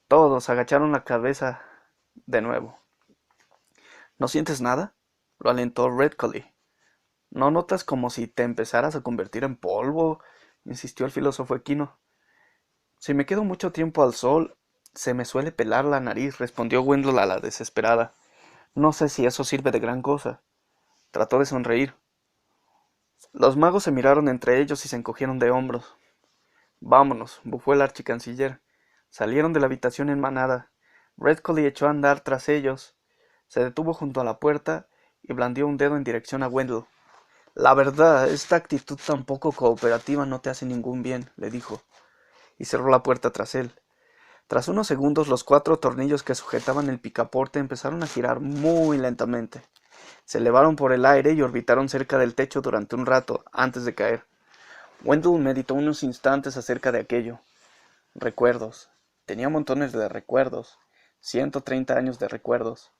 Todos agacharon la cabeza de nuevo. —¿No sientes nada? —lo alentó Redcully. —¿No notas como si te empezaras a convertir en polvo? —insistió el filósofo equino. —Si me quedo mucho tiempo al sol, se me suele pelar la nariz —respondió Wendell a la desesperada—. No sé si eso sirve de gran cosa. Trató de sonreír. Los magos se miraron entre ellos y se encogieron de hombros. —Vámonos —bufó el archicanciller. Salieron de la habitación en manada. Redcully echó a andar tras ellos. Se detuvo junto a la puerta y blandió un dedo en dirección a Wendell. —La verdad, esta actitud tan poco cooperativa no te hace ningún bien —le dijo, y cerró la puerta tras él. Tras unos segundos, los 4 tornillos que sujetaban el picaporte empezaron a girar muy lentamente. Se elevaron por el aire y orbitaron cerca del techo durante un rato, antes de caer. Wendell meditó unos instantes acerca de aquello. Recuerdos. Tenía montones de recuerdos. 130 años de recuerdos.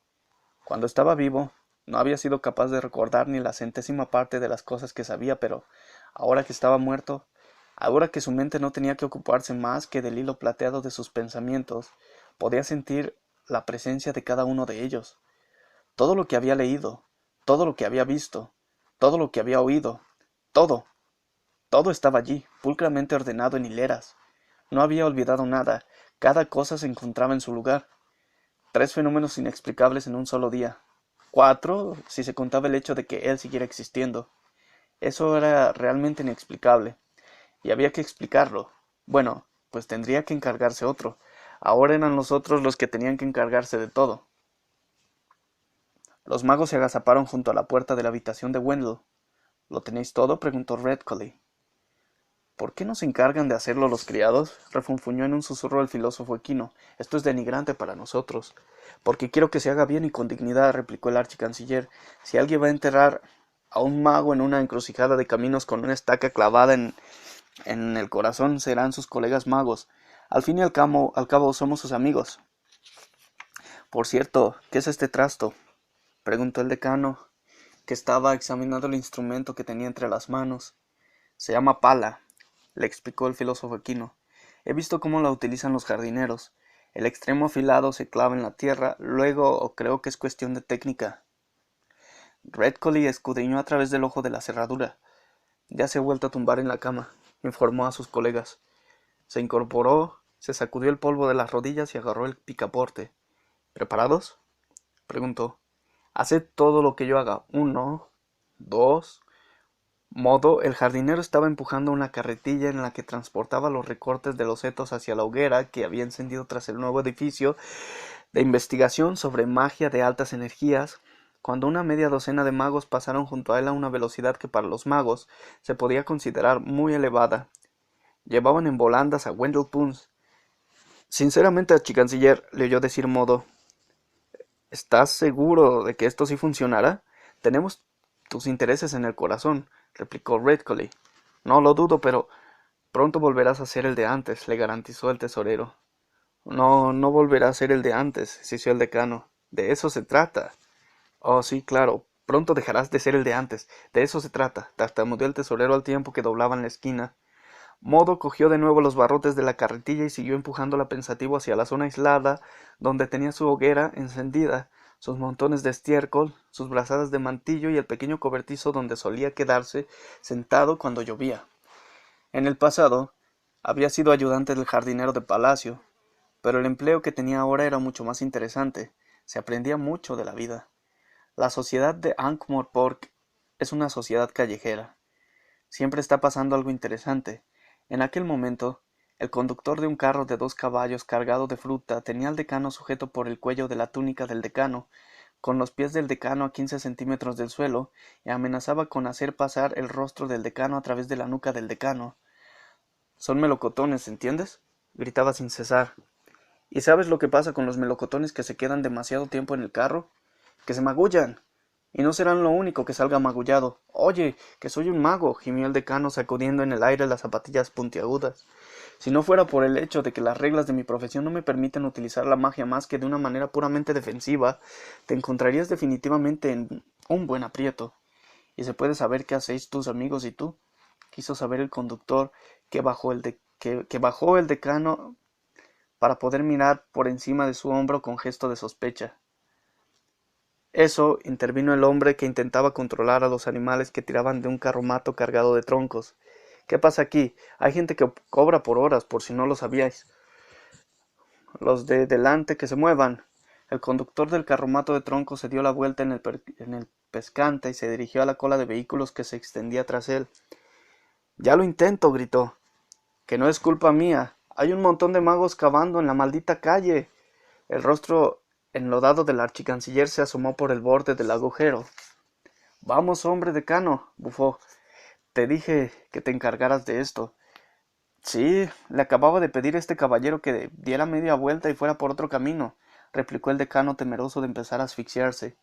Cuando estaba vivo, no había sido capaz de recordar ni la centésima parte de las cosas que sabía, pero ahora que estaba muerto, ahora que su mente no tenía que ocuparse más que del hilo plateado de sus pensamientos, podía sentir la presencia de cada uno de ellos. Todo lo que había leído, todo lo que había visto, todo lo que había oído, todo, todo estaba allí, pulcramente ordenado en hileras. No había olvidado nada, cada cosa se encontraba en su lugar. 3 fenómenos inexplicables en un solo día. 4, si se contaba el hecho de que él siguiera existiendo. Eso era realmente inexplicable, y había que explicarlo. Bueno, pues tendría que encargarse otro. Ahora eran los otros los que tenían que encargarse de todo. Los magos se agazaparon junto a la puerta de la habitación de Wendell. ¿Lo tenéis todo?, preguntó Redcolly. ¿Por qué no se encargan de hacerlo los criados?, refunfuñó en un susurro el filósofo equino. Esto es denigrante para nosotros. Porque quiero que se haga bien y con dignidad, replicó el archicanciller. Si alguien va a enterrar a un mago en una encrucijada de caminos con una estaca clavada en el corazón, serán sus colegas magos. Al fin y al cabo somos sus amigos. Por cierto, ¿qué es este trasto?, preguntó el decano, que estaba examinando el instrumento que tenía entre las manos. Se llama pala, le explicó el filósofo equino. He visto cómo la utilizan los jardineros. El extremo afilado se clava en la tierra, luego creo que es cuestión de técnica. Redcolly escudriñó a través del ojo de la cerradura. Ya se ha vuelto a tumbar en la cama, informó a sus colegas. Se incorporó, se sacudió el polvo de las rodillas y agarró el picaporte. ¿Preparados?, preguntó. Haced todo lo que yo haga. 1, 2... Modo, el jardinero estaba empujando una carretilla en la que transportaba los recortes de los setos hacia la hoguera que había encendido tras el nuevo edificio de investigación sobre magia de altas energías, cuando una media docena de magos pasaron junto a él a una velocidad que para los magos se podía considerar muy elevada. Llevaban en volandas a Wendell Punch. Sinceramente, archicanciller, le oyó decir Modo, ¿estás seguro de que esto sí funcionará? Tenemos tus intereses en el corazón, replicó Redcolly. No lo dudo, pero pronto volverás a ser el de antes, le garantizó el tesorero. No, no volverá a ser el de antes, sisió el decano. De eso se trata. Oh, sí, claro, pronto dejarás de ser el de antes. De eso se trata, tartamudeó el tesorero al tiempo que doblaban la esquina. Modo cogió de nuevo los barrotes de la carretilla y siguió empujándola pensativo hacia la zona aislada, donde tenía su hoguera encendida, sus montones de estiércol, sus brazadas de mantillo y el pequeño cobertizo donde solía quedarse sentado cuando llovía. En el pasado, había sido ayudante del jardinero de palacio, pero el empleo que tenía ahora era mucho más interesante. Se aprendía mucho de la vida. La sociedad de Ankh-Morpork es una sociedad callejera. Siempre está pasando algo interesante. En aquel momento, el conductor de un carro de 2 caballos cargado de fruta tenía al decano sujeto por el cuello de la túnica del decano, con los pies del decano a 15 centímetros del suelo, y amenazaba con hacer pasar el rostro del decano a través de la nuca del decano. Son melocotones, ¿entiendes?, gritaba sin cesar. ¿Y sabes lo que pasa con los melocotones que se quedan demasiado tiempo en el carro? ¡Que se magullan! Y no serán lo único que salga magullado. Oye, que soy un mago, gimió el decano sacudiendo en el aire las zapatillas puntiagudas. Si no fuera por el hecho de que las reglas de mi profesión no me permiten utilizar la magia más que de una manera puramente defensiva, te encontrarías definitivamente en un buen aprieto. ¿Y se puede saber qué hacéis tus amigos y tú?, quiso saber el conductor, que bajó el decano para poder mirar por encima de su hombro con gesto de sospecha. Eso, intervino el hombre que intentaba controlar a los animales que tiraban de un carromato cargado de troncos. ¿Qué pasa aquí? Hay gente que cobra por horas, por si no lo sabíais. Los de delante que se muevan. El conductor del carromato de troncos se dio la vuelta en el pescante y se dirigió a la cola de vehículos que se extendía tras él. Ya lo intento, gritó. Que no es culpa mía. Hay un montón de magos cavando en la maldita calle. El rostro enlodado del archicanciller se asomó por el borde del agujero. Vamos, hombre decano, bufó. Te dije que te encargaras de esto. Sí, le acababa de pedir a este caballero que diera media vuelta y fuera por otro camino, replicó el decano temeroso de empezar a asfixiarse.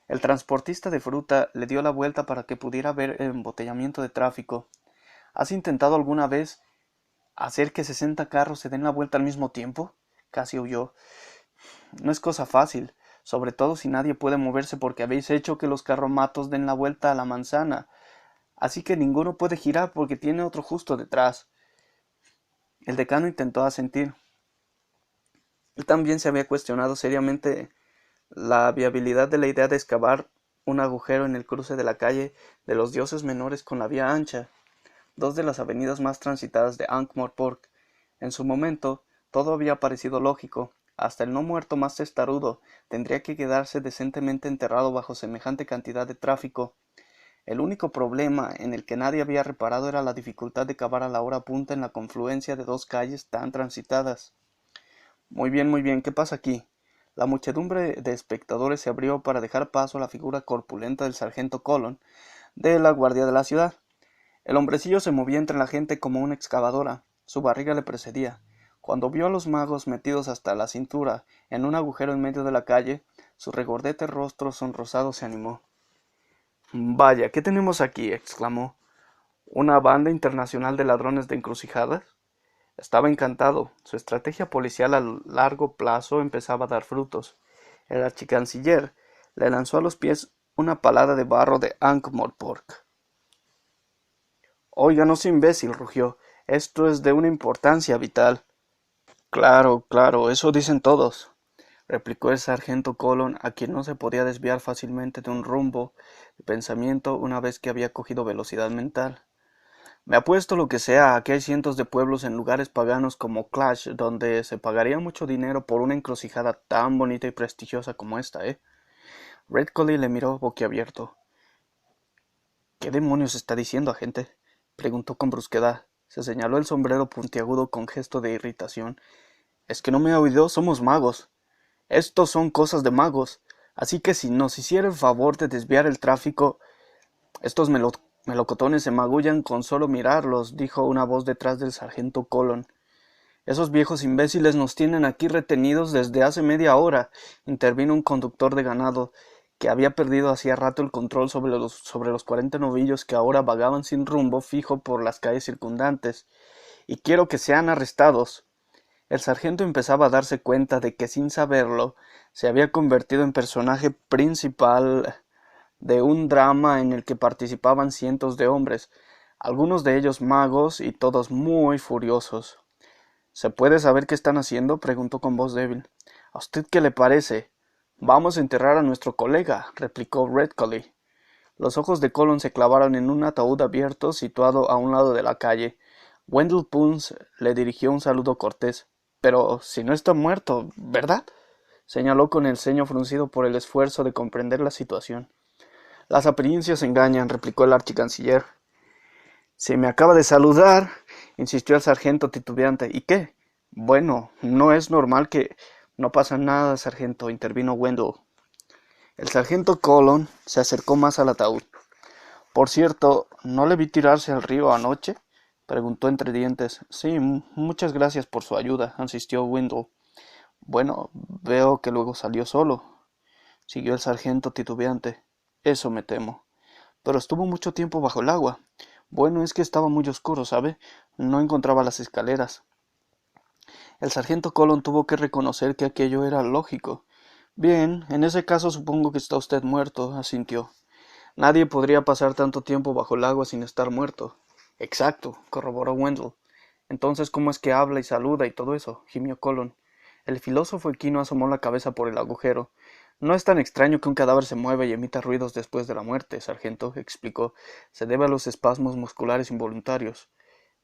El transportista de fruta le dio la vuelta para que pudiera ver el embotellamiento de tráfico. ¿Has intentado alguna vez hacer que 60 carros se den la vuelta al mismo tiempo? Casi huyó. No es cosa fácil, sobre todo si nadie puede moverse porque habéis hecho que los carromatos den la vuelta a la manzana. Así que ninguno puede girar porque tiene otro justo detrás. El decano intentó asentir. Él también se había cuestionado seriamente la viabilidad de la idea de excavar un agujero en el cruce de la calle de los dioses menores con la vía ancha, dos de las avenidas más transitadas de Ankh-Morpork. En su momento, todo había parecido lógico. Hasta el no muerto más testarudo tendría que quedarse decentemente enterrado bajo semejante cantidad de tráfico. El único problema en el que nadie había reparado era la dificultad de cavar a la hora punta en la confluencia de dos calles tan transitadas. Muy bien, ¿qué pasa aquí? La muchedumbre de espectadores se abrió para dejar paso a la figura corpulenta del sargento Colon, de la guardia de la ciudad. El hombrecillo se movía entre la gente como una excavadora, su barriga le precedía. Cuando vio a los magos metidos hasta la cintura en un agujero en medio de la calle, su regordete rostro sonrosado se animó. Vaya, ¿qué tenemos aquí? Exclamó. ¿Una banda internacional de ladrones de encrucijadas? Estaba encantado. Su estrategia policial a largo plazo empezaba a dar frutos. El archicanciller le lanzó a los pies una palada de barro de Ankh-Morpork. Oiga, no sea imbécil, rugió. Esto es de una importancia vital. Claro, claro, eso dicen todos, replicó el sargento Colon, a quien no se podía desviar fácilmente de un rumbo de pensamiento una vez que había cogido velocidad mental. Me apuesto lo que sea a que hay cientos de pueblos en lugares paganos como Clash donde se pagaría mucho dinero por una encrucijada tan bonita y prestigiosa como esta, ¿eh? Redcolly le miró boquiabierto. ¿Qué demonios está diciendo, agente? Preguntó con brusquedad. Se señaló el sombrero puntiagudo con gesto de irritación. Es que no me ha oído, somos magos. Estos son cosas de magos. Así que si nos hiciera el favor de desviar el tráfico, estos melocotones se magullan con solo mirarlos, dijo una voz detrás del sargento Colon. Esos viejos imbéciles nos tienen aquí retenidos desde hace media hora, intervino un conductor de ganado, que había perdido hacía rato el control sobre los 40 novillos que ahora vagaban sin rumbo fijo por las calles circundantes, y quiero que sean arrestados. El sargento empezaba a darse cuenta de que sin saberlo se había convertido en personaje principal de un drama en el que participaban cientos de hombres, algunos de ellos magos y todos muy furiosos. ¿Se puede saber qué están haciendo? Preguntó con voz débil. ¿A usted qué le parece? Vamos a enterrar a nuestro colega, replicó Redcolly. Los ojos de Colon se clavaron en un ataúd abierto situado a un lado de la calle. Wendell Punce le dirigió un saludo cortés. Pero si no está muerto, ¿verdad? Señaló con el ceño fruncido por el esfuerzo de comprender la situación. Las apariencias engañan, replicó el archicanciller. Se me acaba de saludar, insistió el sargento titubeante. ¿Y qué? Bueno, no es normal que... No pasa nada, sargento, intervino Wendell. El sargento Colon se acercó más al ataúd. Por cierto, ¿no le vi tirarse al río anoche? Preguntó entre dientes. Sí, muchas gracias por su ayuda, insistió Wendell. Bueno, veo que luego salió solo, siguió el sargento titubeante. Eso me temo. Pero estuvo mucho tiempo bajo el agua. Bueno, es que estaba muy oscuro, ¿sabe? No encontraba las escaleras. El sargento Colon tuvo que reconocer que aquello era lógico. Bien, en ese caso supongo que está usted muerto, asintió. Nadie podría pasar tanto tiempo bajo el agua sin estar muerto. Exacto, corroboró Wendell. Entonces, ¿cómo es que habla y saluda y todo eso? Gimió Colon. El filósofo equino asomó la cabeza por el agujero. No es tan extraño que un cadáver se mueva y emita ruidos después de la muerte, sargento, explicó. Se debe a los espasmos musculares involuntarios.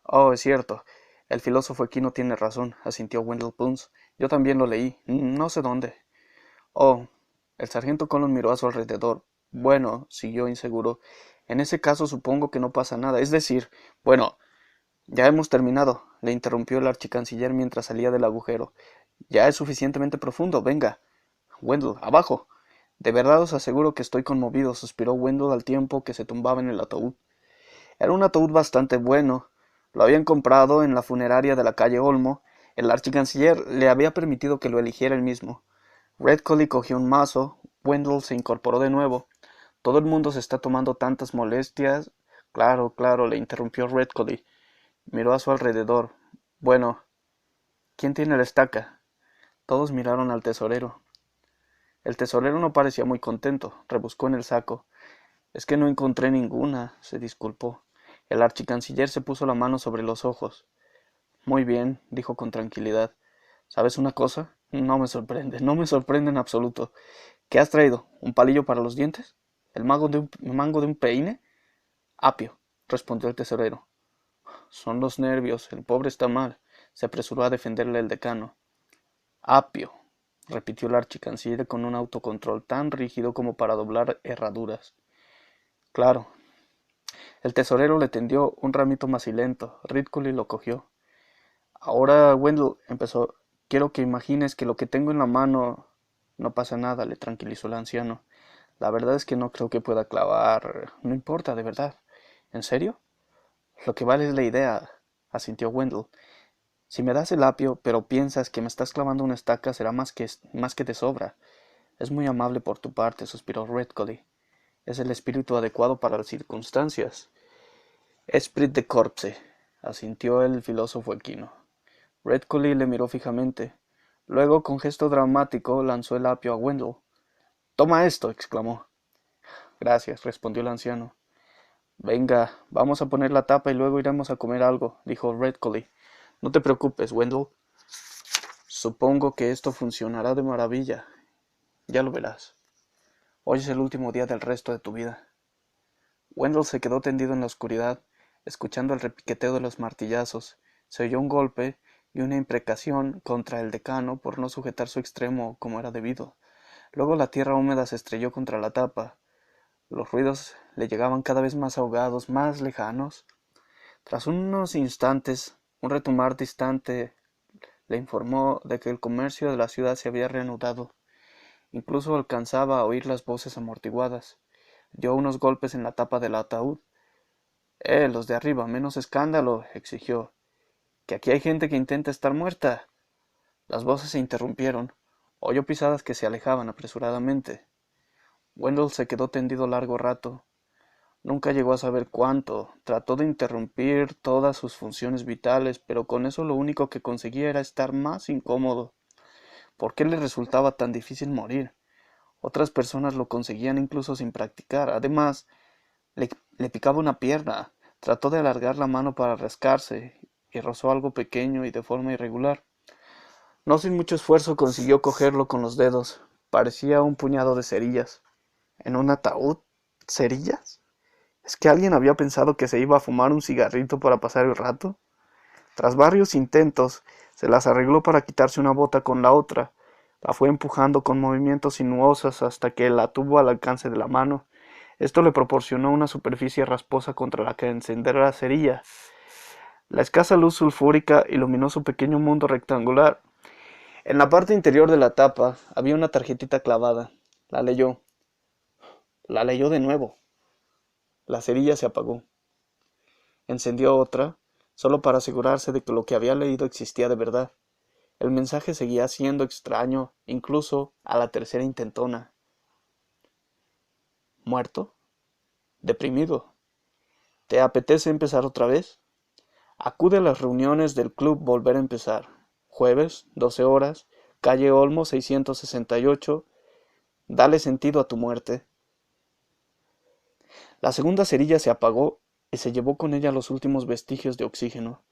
Oh, es cierto. El filósofo equino tiene razón, asintió Wendell Punce. Yo también lo leí. No sé dónde. Oh. El sargento Colon miró a su alrededor. Bueno, siguió inseguro. En ese caso supongo que no pasa nada. Es decir, bueno, ya hemos terminado, le interrumpió el archicanciller mientras salía del agujero. Ya es suficientemente profundo. Venga. Wendell, abajo. De verdad os aseguro que estoy conmovido, suspiró Wendell al tiempo que se tumbaba en el ataúd. Era un ataúd bastante bueno. Lo habían comprado en la funeraria de la calle Olmo. El archicanciller le había permitido que lo eligiera él mismo. Redcolly cogió un mazo. Wendell se incorporó de nuevo. Todo el mundo se está tomando tantas molestias. Claro, claro, le interrumpió Redcolly. Miró a su alrededor. Bueno, ¿quién tiene la estaca? Todos miraron al tesorero. El tesorero no parecía muy contento. Rebuscó en el saco. Es que no encontré ninguna, se disculpó. El archicanciller se puso la mano sobre los ojos. Muy bien, dijo con tranquilidad. ¿Sabes una cosa? No me sorprende en absoluto. ¿Qué has traído? ¿Un palillo para los dientes? ¿El mango de un peine? Apio, respondió el tesorero. Son los nervios, el pobre está mal, se apresuró a defenderle el decano. Apio, repitió el archicanciller con un autocontrol tan rígido como para doblar herraduras. Claro. El tesorero le tendió un ramito macilento. Ridcully lo cogió. Ahora, Wendell, empezó. Quiero que imagines que lo que tengo en la mano... No pasa nada, le tranquilizó el anciano. La verdad es que no creo que pueda clavar... No importa, de verdad. ¿En serio? Lo que vale es la idea, asintió Wendell. Si me das el apio, pero piensas que me estás clavando una estaca, será más que de sobra. Es muy amable por tu parte, suspiró Redcolly. Es el espíritu adecuado para las circunstancias. Esprit de corpse, asintió el filósofo equino. Redcolly le miró fijamente. Luego, con gesto dramático, lanzó el apio a Wendell. «Toma esto», exclamó. «Gracias», respondió el anciano. «Venga, vamos a poner la tapa y luego iremos a comer algo», dijo Redcolly. «No te preocupes, Wendell. Supongo que esto funcionará de maravilla. Ya lo verás. Hoy es el último día del resto de tu vida». Wendell se quedó tendido en la oscuridad, escuchando el repiqueteo de los martillazos. Se oyó un golpe y una imprecación contra el decano por no sujetar su extremo como era debido. Luego la tierra húmeda se estrelló contra la tapa. Los ruidos le llegaban cada vez más ahogados, más lejanos. Tras unos instantes, un retumbar distante le informó de que el comercio de la ciudad se había reanudado. Incluso alcanzaba a oír las voces amortiguadas. Dio unos golpes en la tapa del ataúd. Los de arriba, menos escándalo, exigió. Que aquí hay gente que intenta estar muerta. Las voces se interrumpieron. Oyó pisadas que se alejaban apresuradamente. Wendell se quedó tendido largo rato. Nunca llegó a saber cuánto. Trató de interrumpir todas sus funciones vitales, pero con eso lo único que conseguía era estar más incómodo. ¿Por qué le resultaba tan difícil morir? Otras personas lo conseguían incluso sin practicar. Además, le picaba una pierna. Trató de alargar la mano para rascarse y rozó algo pequeño y de forma irregular. No sin mucho esfuerzo consiguió cogerlo con los dedos. Parecía un puñado de cerillas. ¿En un ataúd? ¿Cerillas? ¿Es que alguien había pensado que se iba a fumar un cigarrito para pasar el rato? Tras varios intentos, se las arregló para quitarse una bota con la otra. La fue empujando con movimientos sinuosos hasta que la tuvo al alcance de la mano. Esto le proporcionó una superficie rasposa contra la que encender la cerilla. La escasa luz sulfúrica iluminó su pequeño mundo rectangular. En la parte interior de la tapa había una tarjetita clavada. La leyó. La leyó de nuevo. La cerilla se apagó. Encendió otra, solo para asegurarse de que lo que había leído existía de verdad. El mensaje seguía siendo extraño, incluso a la tercera intentona. ¿Muerto? ¿Deprimido? ¿Te apetece empezar otra vez? Acude a las reuniones del club Volver a Empezar. Jueves, 12 horas, calle Olmo 668. Dale sentido a tu muerte. La segunda cerilla se apagó y se llevó con ella los últimos vestigios de oxígeno.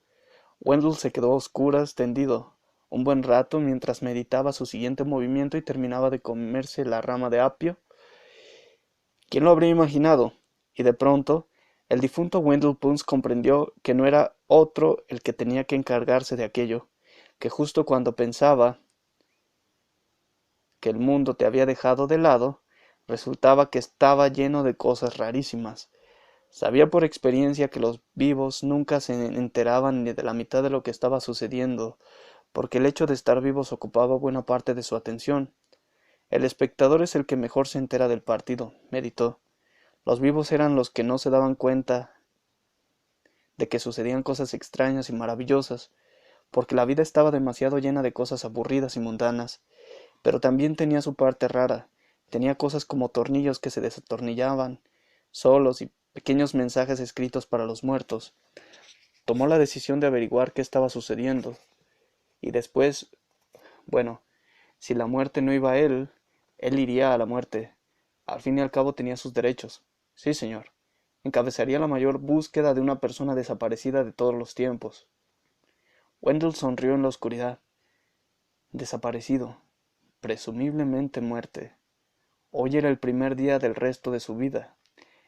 Wendell se quedó a oscuras, tendido, un buen rato mientras meditaba su siguiente movimiento y terminaba de comerse la rama de apio. ¿Quién lo habría imaginado? Y de pronto, el difunto Wendell Punch comprendió que no era otro el que tenía que encargarse de aquello, que justo cuando pensaba que el mundo te había dejado de lado, resultaba que estaba lleno de cosas rarísimas. Sabía por experiencia que los vivos nunca se enteraban ni de la mitad de lo que estaba sucediendo, porque el hecho de estar vivos ocupaba buena parte de su atención. El espectador es el que mejor se entera del partido, meditó. Los vivos eran los que no se daban cuenta de que sucedían cosas extrañas y maravillosas, porque la vida estaba demasiado llena de cosas aburridas y mundanas, pero también tenía su parte rara, tenía cosas como tornillos que se desatornillaban solos y pequeños mensajes escritos para los muertos. Tomó la decisión de averiguar qué estaba sucediendo, y después, bueno, si la muerte no iba a él iría a la muerte. Al fin y al cabo tenía sus derechos. Sí, señor. Encabezaría la mayor búsqueda de una persona desaparecida de todos los tiempos. Wendell sonrió en la oscuridad. Desaparecido. Presumiblemente muerte. Hoy era el primer día del resto de su vida.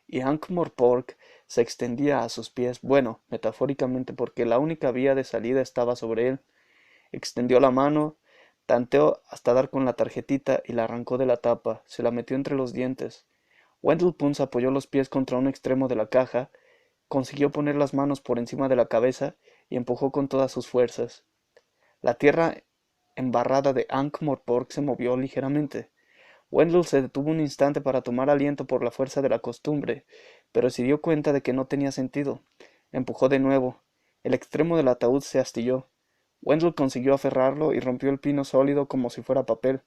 Y Ankh-Morpork se extendía a sus pies, bueno, metafóricamente porque la única vía de salida estaba sobre él. Extendió la mano, tanteó hasta dar con la tarjetita y la arrancó de la tapa, se la metió entre los dientes. Wendell Punz apoyó los pies contra un extremo de la caja, consiguió poner las manos por encima de la cabeza y empujó con todas sus fuerzas. La tierra embarrada de Ankh-Morpork se movió ligeramente. Wendell se detuvo un instante para tomar aliento por la fuerza de la costumbre, pero se dio cuenta de que no tenía sentido. Empujó de nuevo. El extremo del ataúd se astilló. Wendell consiguió aferrarlo y rompió el pino sólido como si fuera papel.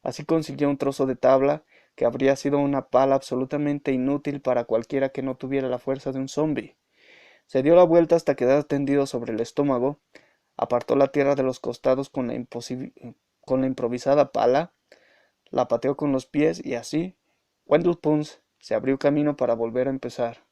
Así consiguió un trozo de tabla que habría sido una pala absolutamente inútil para cualquiera que no tuviera la fuerza de un zombi. Se dio la vuelta hasta quedar tendido sobre el estómago, apartó la tierra de los costados con la improvisada pala, la pateó con los pies y así, Wendell Punz se abrió camino para volver a empezar.